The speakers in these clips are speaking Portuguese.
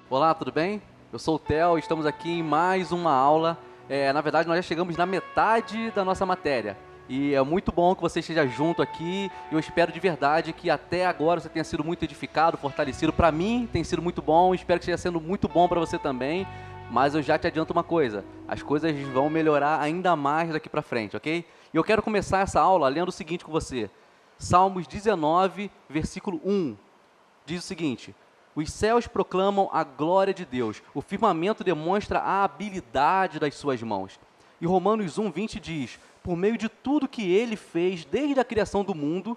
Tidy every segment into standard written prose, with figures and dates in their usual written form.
Olá, tudo bem? Eu sou o Theo, estamos aqui em mais uma aula. Na verdade, nós já chegamos na metade da nossa matéria. E é muito bom que você esteja junto aqui. Eu espero de verdade que até agora você tenha sido muito edificado, fortalecido. Para mim, tem sido muito bom. Espero que esteja sendo muito bom para você também. Mas eu já te adianto uma coisa: as coisas vão melhorar ainda mais daqui para frente, ok? E eu quero começar essa aula lendo o seguinte com você: Salmos 19, versículo 1. Diz o seguinte: os céus proclamam a glória de Deus, o firmamento demonstra a habilidade das suas mãos. E Romanos 1:20 diz: por meio de tudo que ele fez desde a criação do mundo,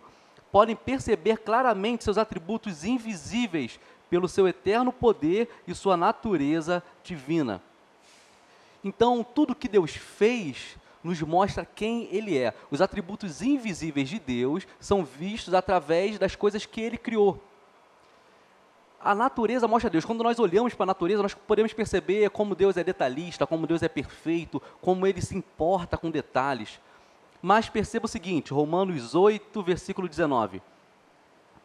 podem perceber claramente seus atributos invisíveis pelo seu eterno poder e sua natureza divina. Então, tudo que Deus fez nos mostra quem Ele é. Os atributos invisíveis de Deus são vistos através das coisas que Ele criou. A natureza mostra Deus. Quando nós olhamos para a natureza, nós podemos perceber como Deus é detalhista, como Deus é perfeito, como Ele se importa com detalhes. Mas perceba o seguinte, Romanos 8, versículo 19.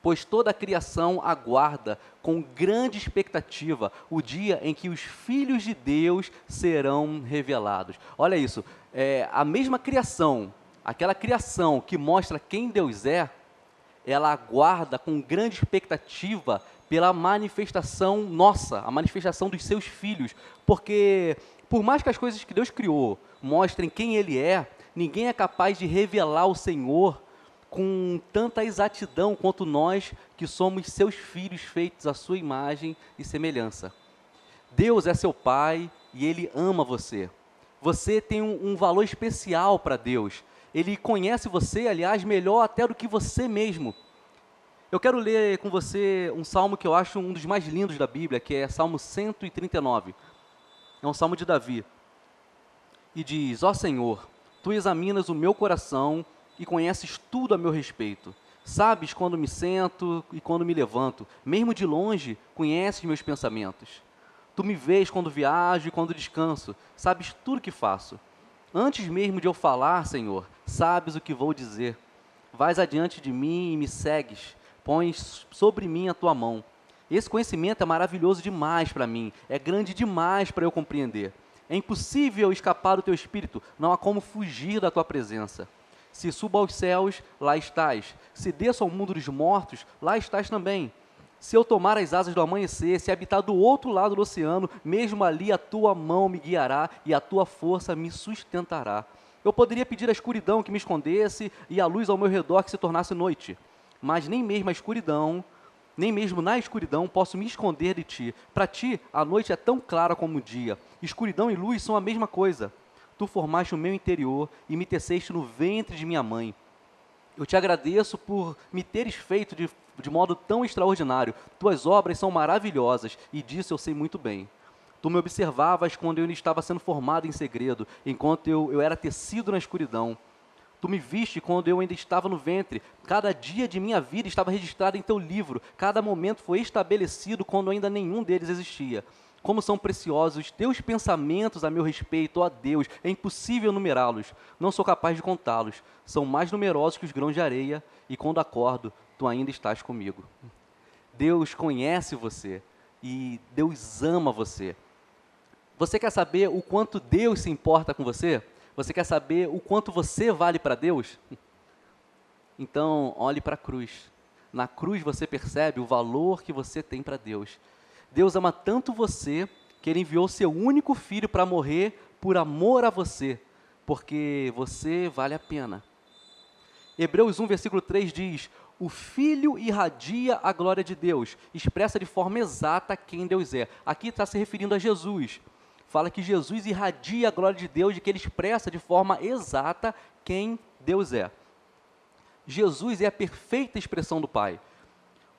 Pois toda a criação aguarda com grande expectativa o dia em que os filhos de Deus serão revelados. Olha isso, a mesma criação, aquela criação que mostra quem Deus é, ela aguarda com grande expectativa pela manifestação nossa, a manifestação dos seus filhos, porque por mais que as coisas que Deus criou mostrem quem Ele é, ninguém é capaz de revelar o Senhor com tanta exatidão quanto nós, que somos seus filhos feitos à sua imagem e semelhança. Deus é seu Pai e Ele ama você. Você tem um valor especial para Deus. Ele conhece você, aliás, melhor até do que você mesmo. Eu quero ler com você um salmo que eu acho um dos mais lindos da Bíblia, que é Salmo 139. É um salmo de Davi. E diz: ó Senhor, Tu examinas o meu coração e conheces tudo a meu respeito. Sabes quando me sento e quando me levanto. Mesmo de longe, conheces meus pensamentos. Tu me vês quando viajo e quando descanso. Sabes tudo o que faço. Antes mesmo de eu falar, Senhor, sabes o que vou dizer. Vais adiante de mim e me segues. Pões sobre mim a tua mão. Esse conhecimento é maravilhoso demais para mim. É grande demais para eu compreender. É impossível escapar do teu espírito. Não há como fugir da tua presença. Se subo aos céus, lá estás. Se desço ao mundo dos mortos, lá estás também. Se eu tomar as asas do amanhecer, se habitar do outro lado do oceano, mesmo ali a tua mão me guiará e a tua força me sustentará. Eu poderia pedir à escuridão que me escondesse e à luz ao meu redor que se tornasse noite. Mas nem mesmo a escuridão, nem mesmo na escuridão posso me esconder de ti. Para ti, a noite é tão clara como o dia. Escuridão e luz são a mesma coisa. Tu formaste o meu interior e me teceste no ventre de minha mãe. Eu te agradeço por me teres feito de modo tão extraordinário. Tuas obras são maravilhosas e disso eu sei muito bem. Tu me observavas quando eu ainda estava sendo formado em segredo, enquanto eu era tecido na escuridão. Tu me viste quando eu ainda estava no ventre. Cada dia de minha vida estava registrado em teu livro. Cada momento foi estabelecido quando ainda nenhum deles existia. Como são preciosos os teus pensamentos a meu respeito, ó Deus, é impossível numerá-los. Não sou capaz de contá-los. São mais numerosos que os grãos de areia, e quando acordo, tu ainda estás comigo. Deus conhece você e Deus ama você. Você quer saber o quanto Deus se importa com você? Você quer saber o quanto você vale para Deus? Então, olhe para a cruz. Na cruz você percebe o valor que você tem para Deus. Deus ama tanto você que Ele enviou seu único filho para morrer por amor a você, porque você vale a pena. Hebreus 1, versículo 3 diz: o Filho irradia a glória de Deus, expressa de forma exata quem Deus é. Aqui está se referindo a Jesus. Fala que Jesus irradia a glória de Deus, de que Ele expressa de forma exata quem Deus é. Jesus é a perfeita expressão do Pai.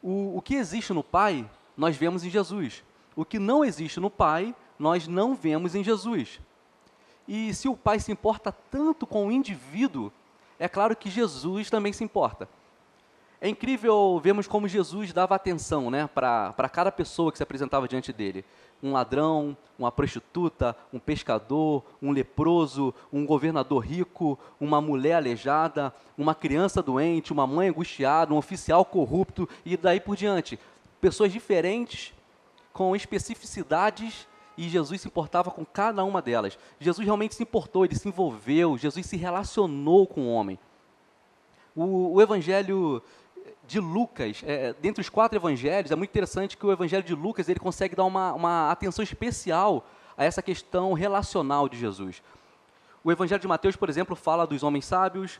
O que existe no Pai, nós vemos em Jesus. O que não existe no Pai, nós não vemos em Jesus. E se o Pai se importa tanto com o indivíduo, é claro que Jesus também se importa. É incrível vermos como Jesus dava atenção, né, para cada pessoa que se apresentava diante dele. Um ladrão, uma prostituta, um pescador, um leproso, um governador rico, uma mulher aleijada, uma criança doente, uma mãe angustiada, um oficial corrupto e daí por diante. Pessoas diferentes com especificidades e Jesus se importava com cada uma delas. Jesus realmente se importou, ele se envolveu, Jesus se relacionou com o homem. O evangelho de Lucas, dentre os 4 evangelhos, é muito interessante que o evangelho de Lucas ele consegue dar uma atenção especial a essa questão relacional de Jesus. O evangelho de Mateus, por exemplo, fala dos homens sábios,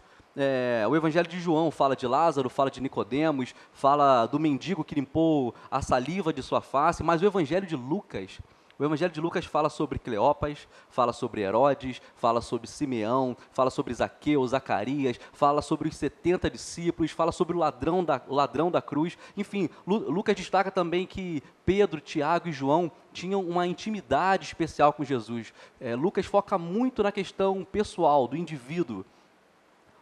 o evangelho de João fala de Lázaro, fala de Nicodemos, fala do mendigo que limpou a saliva de sua face, mas o evangelho de Lucas fala sobre Cleopas, fala sobre Herodes, fala sobre Simeão, fala sobre Zaqueu, Zacarias, fala sobre os 70 discípulos, fala sobre o ladrão da cruz. Enfim, Lucas destaca também que Pedro, Tiago e João tinham uma intimidade especial com Jesus. Lucas foca muito na questão pessoal, do indivíduo.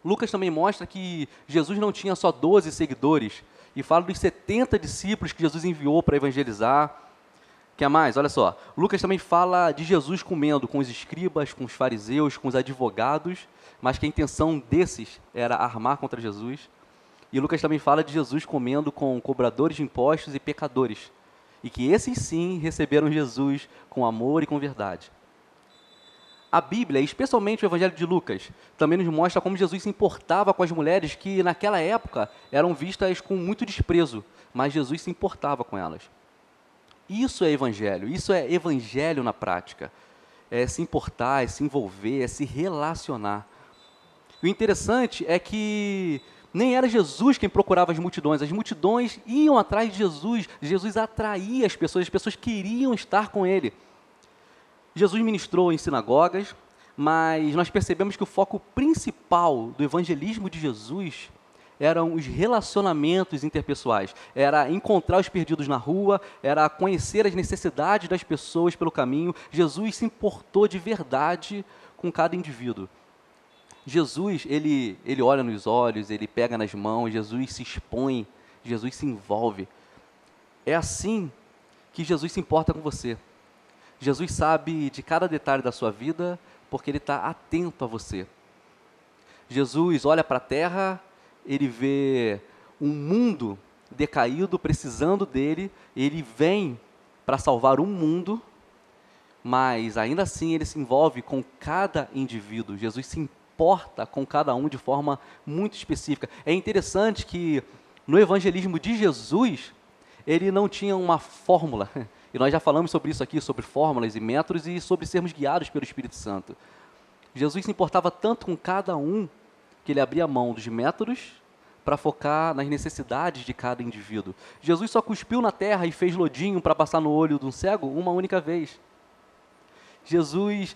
Lucas também mostra que Jesus não tinha só 12 seguidores, e fala dos 70 discípulos que Jesus enviou para evangelizar. Quer mais? Olha só. Lucas também fala de Jesus comendo com os escribas, com os fariseus, com os advogados, mas que a intenção desses era armar contra Jesus. E Lucas também fala de Jesus comendo com cobradores de impostos e pecadores, e que esses sim receberam Jesus com amor e com verdade. A Bíblia, especialmente o Evangelho de Lucas, também nos mostra como Jesus se importava com as mulheres que naquela época eram vistas com muito desprezo, mas Jesus se importava com elas. Isso é evangelho na prática. É se importar, é se envolver, é se relacionar. O interessante é que nem era Jesus quem procurava as multidões iam atrás de Jesus, Jesus atraía as pessoas queriam estar com ele. Jesus ministrou em sinagogas, mas nós percebemos que o foco principal do evangelismo de Jesus eram os relacionamentos interpessoais, era encontrar os perdidos na rua, era conhecer as necessidades das pessoas pelo caminho. Jesus se importou de verdade com cada indivíduo. Jesus, ele olha nos olhos, ele pega nas mãos, Jesus se expõe, Jesus se envolve. É assim que Jesus se importa com você. Jesus sabe de cada detalhe da sua vida, porque ele está atento a você. Jesus olha para a terra, ele vê um mundo decaído, precisando dele, ele vem para salvar um mundo, mas ainda assim ele se envolve com cada indivíduo. Jesus se importa com cada um de forma muito específica. É interessante que no evangelismo de Jesus, ele não tinha uma fórmula, e nós já falamos sobre isso aqui, sobre fórmulas e métodos e sobre sermos guiados pelo Espírito Santo. Jesus se importava tanto com cada um, que ele abria mão dos métodos para focar nas necessidades de cada indivíduo. Jesus só cuspiu na terra e fez lodinho para passar no olho de um cego uma única vez. Jesus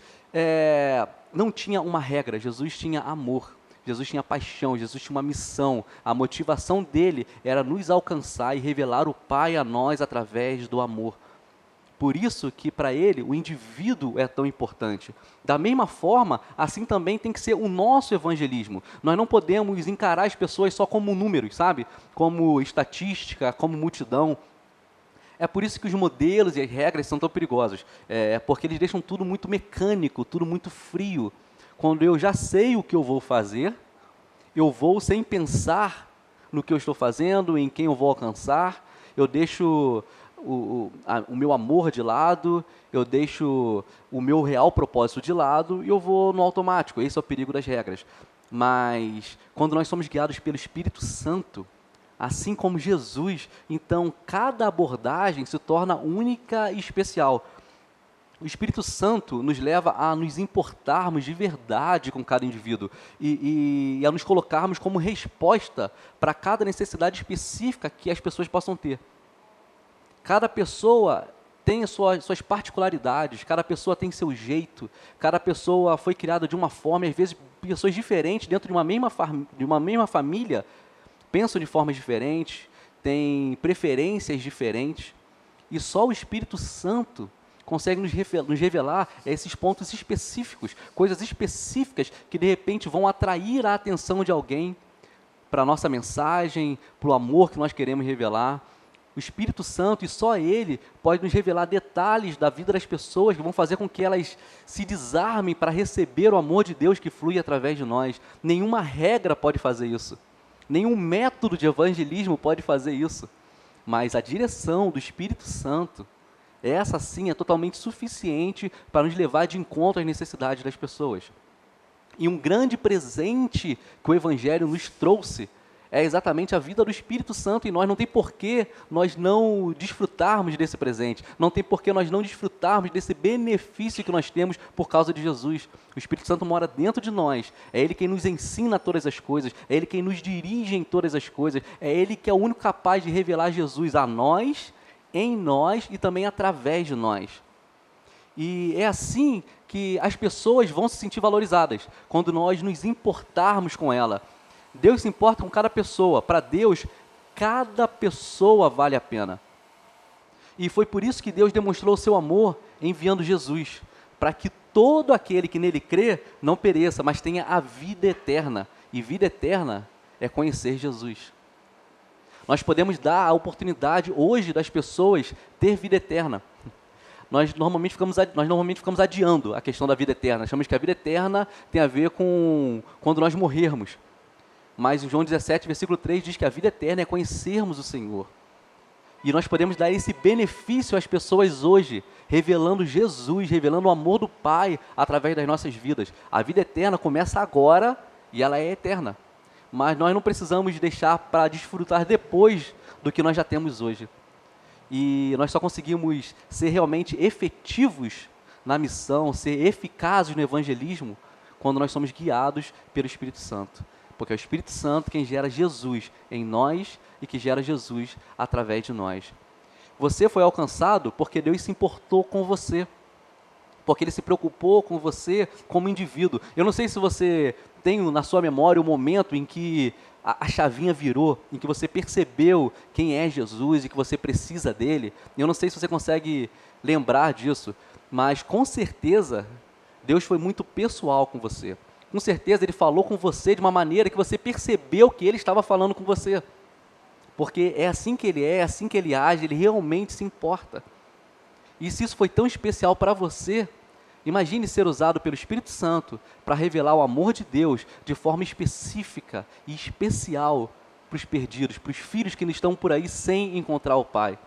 não tinha uma regra, Jesus tinha amor, Jesus tinha paixão, Jesus tinha uma missão. A motivação dele era nos alcançar e revelar o Pai a nós através do amor. Por isso que para ele o indivíduo é tão importante. Da mesma forma, assim também tem que ser o nosso evangelismo. Nós não podemos encarar as pessoas só como números, sabe? Como estatística, como multidão. É por isso que os modelos e as regras são tão perigosos. Porque eles deixam tudo muito mecânico, tudo muito frio. Quando eu já sei o que eu vou fazer, eu vou sem pensar no que eu estou fazendo, em quem eu vou alcançar, eu deixo o meu amor de lado, eu deixo o meu real propósito de lado e eu vou no automático. Esse é o perigo das regras. Mas quando nós somos guiados pelo Espírito Santo, assim como Jesus, então cada abordagem se torna única e especial. O Espírito Santo nos leva a nos importarmos de verdade com cada indivíduo e a nos colocarmos como resposta para cada necessidade específica que as pessoas possam ter. Cada pessoa tem as suas particularidades, cada pessoa tem seu jeito, cada pessoa foi criada de uma forma, e às vezes pessoas diferentes dentro de uma mesma família pensam de formas diferentes, têm preferências diferentes, e só o Espírito Santo consegue nos revelar esses pontos específicos, coisas específicas que de repente vão atrair a atenção de alguém para a nossa mensagem, para o amor que nós queremos revelar. O Espírito Santo, e só Ele, pode nos revelar detalhes da vida das pessoas que vão fazer com que elas se desarmem para receber o amor de Deus que flui através de nós. Nenhuma regra pode fazer isso. Nenhum método de evangelismo pode fazer isso. Mas a direção do Espírito Santo Essa sim é totalmente suficiente para nos levar de encontro às necessidades das pessoas. E um grande presente que o Evangelho nos trouxe é exatamente a vida do Espírito Santo em nós. Não tem porquê nós não desfrutarmos desse presente. Não tem porquê nós não desfrutarmos desse benefício que nós temos por causa de Jesus. O Espírito Santo mora dentro de nós. É Ele quem nos ensina todas as coisas. É Ele quem nos dirige em todas as coisas. É Ele que é o único capaz de revelar Jesus a nós, em nós e também através de nós. E é assim que as pessoas vão se sentir valorizadas, quando nós nos importarmos com ela. Deus se importa com cada pessoa. Para Deus, cada pessoa vale a pena. E foi por isso que Deus demonstrou o seu amor enviando Jesus, para que todo aquele que nele crê não pereça, mas tenha a vida eterna. E vida eterna é conhecer Jesus. Nós podemos dar a oportunidade hoje das pessoas ter vida eterna. Nós normalmente ficamos adiando a questão da vida eterna. Achamos que a vida eterna tem a ver com quando nós morrermos. Mas em João 17, versículo 3, diz que a vida eterna é conhecermos o Senhor. E nós podemos dar esse benefício às pessoas hoje, revelando Jesus, revelando o amor do Pai através das nossas vidas. A vida eterna começa agora e ela é eterna. Mas nós não precisamos deixar para desfrutar depois do que nós já temos hoje. E nós só conseguimos ser realmente efetivos na missão, ser eficazes no evangelismo, quando nós somos guiados pelo Espírito Santo. Porque é o Espírito Santo quem gera Jesus em nós e que gera Jesus através de nós. Você foi alcançado porque Deus se importou com você. Porque Ele se preocupou com você como indivíduo. Eu não sei se você tem na sua memória o momento em que a chavinha virou, em que você percebeu quem é Jesus e que você precisa dele. Eu não sei se você consegue lembrar disso, mas com certeza Deus foi muito pessoal com você. Com certeza Ele falou com você de uma maneira que você percebeu que Ele estava falando com você. Porque é assim que Ele é assim que Ele age, Ele realmente se importa. E se isso foi tão especial para você, imagine ser usado pelo Espírito Santo para revelar o amor de Deus de forma específica e especial para os perdidos, para os filhos que estão por aí sem encontrar o Pai.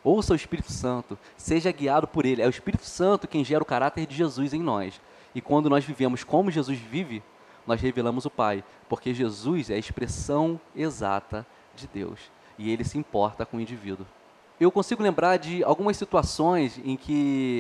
Ouça o Espírito Santo, seja guiado por Ele. É o Espírito Santo quem gera o caráter de Jesus em nós. E quando nós vivemos como Jesus vive, nós revelamos o Pai, porque Jesus é a expressão exata de Deus. E Ele se importa com o indivíduo. Eu consigo lembrar de algumas situações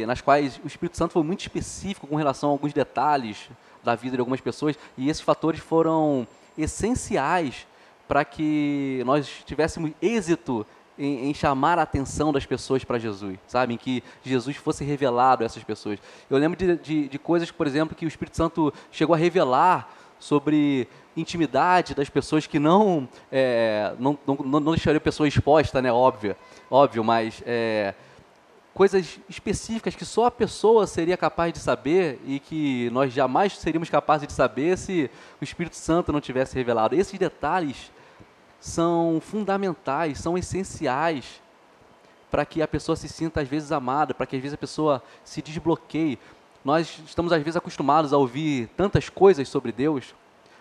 nas quais o Espírito Santo foi muito específico com relação a alguns detalhes da vida de algumas pessoas, e esses fatores foram essenciais para que nós tivéssemos êxito em chamar a atenção das pessoas para Jesus, sabe? Em que Jesus fosse revelado a essas pessoas. Eu lembro de coisas, por exemplo, que o Espírito Santo chegou a revelar sobre intimidade das pessoas que não deixaria a pessoa exposta, né? Óbvio, mas coisas específicas que só a pessoa seria capaz de saber e que nós jamais seríamos capazes de saber se o Espírito Santo não tivesse revelado. Esses detalhes são fundamentais, são essenciais para que a pessoa se sinta às vezes amada, para que às vezes a pessoa se desbloqueie. Nós estamos às vezes acostumados a ouvir tantas coisas sobre Deus.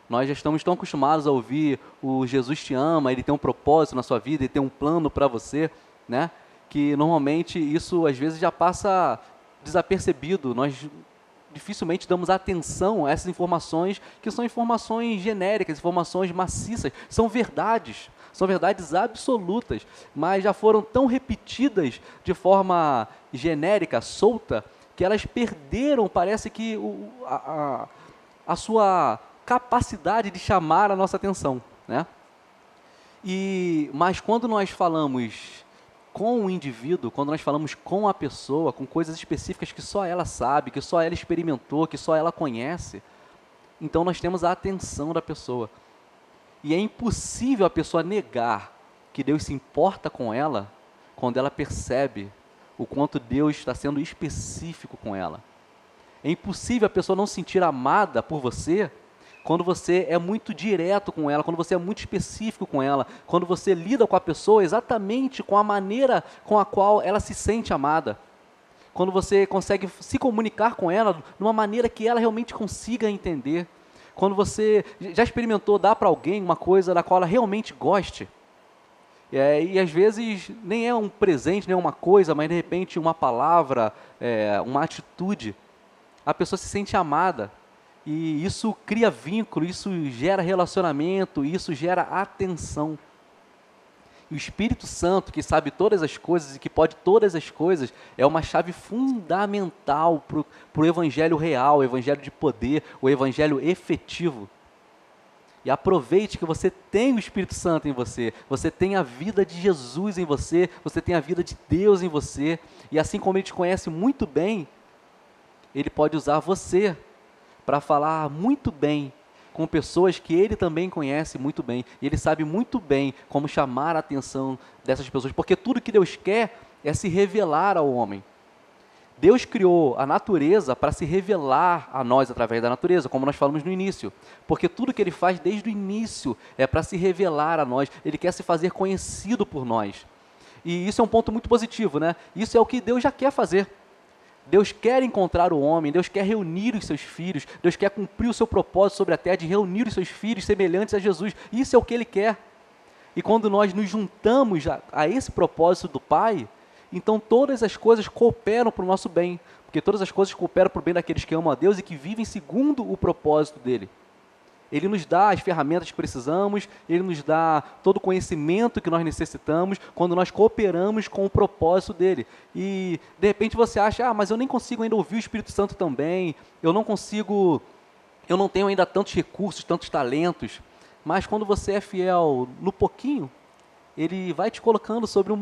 Nós já estamos tão acostumados a ouvir o Jesus te ama, Ele tem um propósito na sua vida, Ele tem um plano para você, né? Que normalmente isso às vezes já passa desapercebido. Nós dificilmente damos atenção a essas informações, que são informações genéricas, informações maciças, são verdades absolutas, mas já foram tão repetidas de forma genérica, solta, que elas perderam, parece que a sua capacidade de chamar a nossa atenção, né? Mas quando nós falamos com o indivíduo, quando nós falamos com a pessoa, com coisas específicas que só ela sabe, que só ela experimentou, que só ela conhece, então nós temos a atenção da pessoa. E é impossível a pessoa negar que Deus se importa com ela quando ela percebe o quanto Deus está sendo específico com ela. É impossível a pessoa não se sentir amada por você quando você é muito direto com ela, quando você é muito específico com ela, quando você lida com a pessoa exatamente com a maneira com a qual ela se sente amada. Quando você consegue se comunicar com ela de uma maneira que ela realmente consiga entender. Quando você já experimentou dar para alguém uma coisa da qual ela realmente goste. E às vezes nem é um presente, nem é uma coisa, mas de repente uma palavra, uma atitude, a pessoa se sente amada. E isso cria vínculo, isso gera relacionamento, isso gera atenção. E o Espírito Santo, que sabe todas as coisas e que pode todas as coisas, é uma chave fundamental para o Evangelho real, o Evangelho de poder, o Evangelho efetivo. E aproveite que você tem o Espírito Santo em você, você tem a vida de Jesus em você, você tem a vida de Deus em você, e assim como Ele te conhece muito bem, Ele pode usar você para falar muito bem com pessoas que Ele também conhece muito bem, e Ele sabe muito bem como chamar a atenção dessas pessoas, porque tudo que Deus quer é se revelar ao homem. Deus criou a natureza para se revelar a nós através da natureza, como nós falamos no início. Porque tudo que Ele faz desde o início é para se revelar a nós. Ele quer se fazer conhecido por nós. E isso é um ponto muito positivo, né? Isso é o que Deus já quer fazer. Deus quer encontrar o homem, Deus quer reunir os seus filhos, Deus quer cumprir o seu propósito sobre a terra de reunir os seus filhos semelhantes a Jesus. Isso é o que Ele quer. E quando nós nos juntamos a esse propósito do Pai, então todas as coisas cooperam para o nosso bem, porque todas as coisas cooperam para o bem daqueles que amam a Deus e que vivem segundo o propósito dEle. Ele nos dá as ferramentas que precisamos, Ele nos dá todo o conhecimento que nós necessitamos quando nós cooperamos com o propósito dEle. E de repente você acha, mas eu nem consigo ainda ouvir o Espírito Santo também, eu não tenho ainda tantos recursos, tantos talentos, mas quando você é fiel no pouquinho, Ele vai te colocando sobre o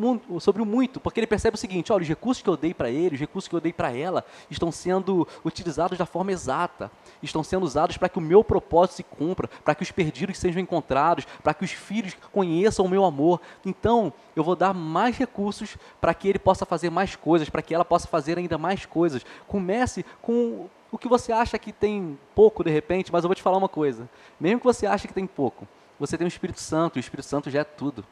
muito, porque Ele percebe o seguinte, olha, os recursos que eu dei para ele, os recursos que eu dei para ela, estão sendo utilizados da forma exata, estão sendo usados para que o meu propósito se cumpra, para que os perdidos sejam encontrados, para que os filhos conheçam o meu amor. Então, eu vou dar mais recursos para que ele possa fazer mais coisas, para que ela possa fazer ainda mais coisas. Comece com o que você acha que tem pouco, de repente, mas eu vou te falar uma coisa, mesmo que você ache que tem pouco, você tem o Espírito Santo, e o Espírito Santo já é tudo.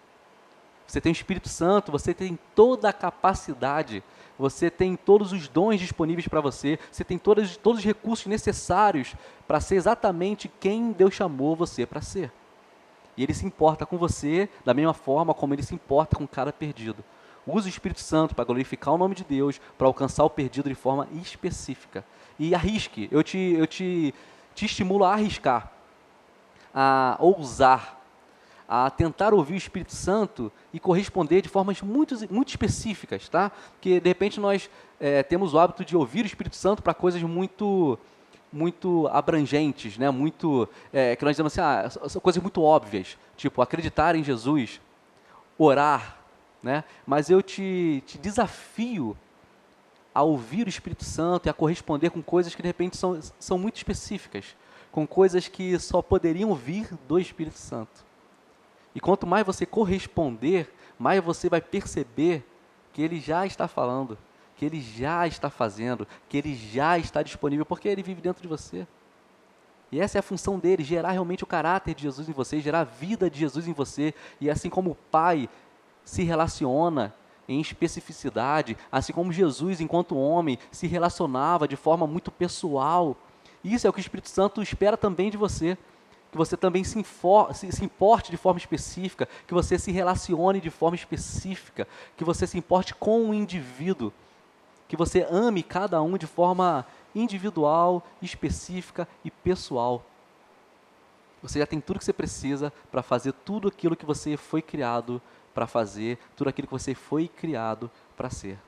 Você tem o Espírito Santo, você tem toda a capacidade, você tem todos os dons disponíveis para você, você tem todos os recursos necessários para ser exatamente quem Deus chamou você para ser. E Ele se importa com você da mesma forma como Ele se importa com cada perdido. Use o Espírito Santo para glorificar o nome de Deus, para alcançar o perdido de forma específica. E arrisque, eu te estimulo a arriscar, a ousar, a tentar ouvir o Espírito Santo e corresponder de formas muito específicas, tá? Porque, de repente, nós temos o hábito de ouvir o Espírito Santo para coisas muito abrangentes, né? Que nós dizemos assim, são coisas muito óbvias, tipo acreditar em Jesus, orar, né? Mas eu te desafio a ouvir o Espírito Santo e a corresponder com coisas que, de repente, são muito específicas, com coisas que só poderiam vir do Espírito Santo. E quanto mais você corresponder, mais você vai perceber que Ele já está falando, que Ele já está fazendo, que Ele já está disponível, porque Ele vive dentro de você. E essa é a função dele, gerar realmente o caráter de Jesus em você, gerar a vida de Jesus em você. E assim como o Pai se relaciona em especificidade, assim como Jesus, enquanto homem, se relacionava de forma muito pessoal, isso é o que o Espírito Santo espera também de você. Que você também se importe de forma específica, que você se relacione de forma específica, que você se importe com o indivíduo, que você ame cada um de forma individual, específica e pessoal. Você já tem tudo que você precisa para fazer tudo aquilo que você foi criado para fazer, tudo aquilo que você foi criado para ser.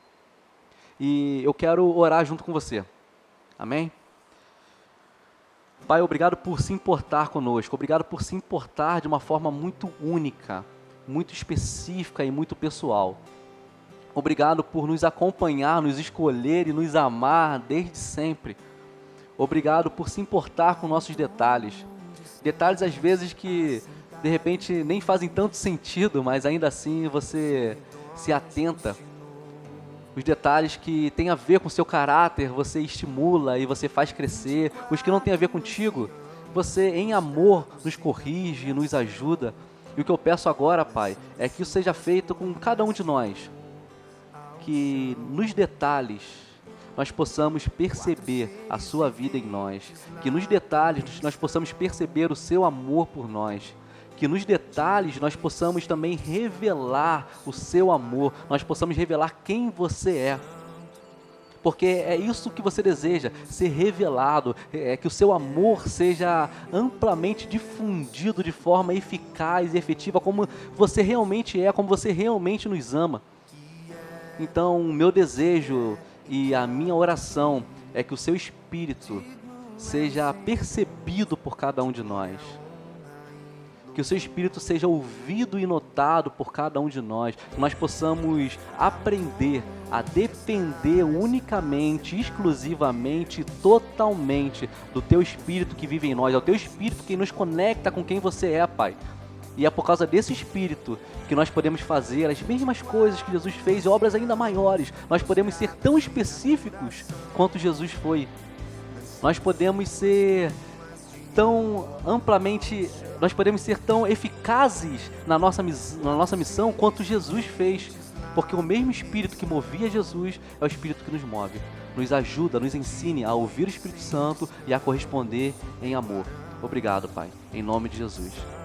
E eu quero orar junto com você. Amém? Pai, obrigado por se importar conosco, obrigado por se importar de uma forma muito única, muito específica e muito pessoal. Obrigado por nos acompanhar, nos escolher e nos amar desde sempre. Obrigado por se importar com nossos detalhes. Detalhes às vezes que de repente nem fazem tanto sentido, mas ainda assim você se atenta. Os detalhes que têm a ver com o seu caráter, você estimula e você faz crescer. Os que não têm a ver contigo, você em amor nos corrige, nos ajuda. E o que eu peço agora, Pai, é que isso seja feito com cada um de nós. Que nos detalhes nós possamos perceber a sua vida em nós. Que nos detalhes nós possamos perceber o seu amor por nós. que nos detalhes nós possamos também revelar o seu amor, nós possamos revelar quem você é. Porque é isso que você deseja, ser revelado, que o seu amor seja amplamente difundido de forma eficaz e efetiva, como você realmente é, como você realmente nos ama. Então, o meu desejo e a minha oração é que o seu Espírito seja percebido por cada um de nós. Que o seu Espírito seja ouvido e notado por cada um de nós. Que nós possamos aprender a depender unicamente, exclusivamente, totalmente do Teu Espírito que vive em nós. É o Teu Espírito que nos conecta com quem você é, Pai. E é por causa desse Espírito que nós podemos fazer as mesmas coisas que Jesus fez, e obras ainda maiores. Nós podemos ser tão específicos quanto Jesus foi. Nós podemos ser tão amplamente, nós podemos ser tão eficazes na nossa missão quanto Jesus fez. Porque o mesmo Espírito que movia Jesus é o Espírito que nos move. Nos ajuda, nos ensine a ouvir o Espírito Santo e a corresponder em amor. Obrigado, Pai. Em nome de Jesus.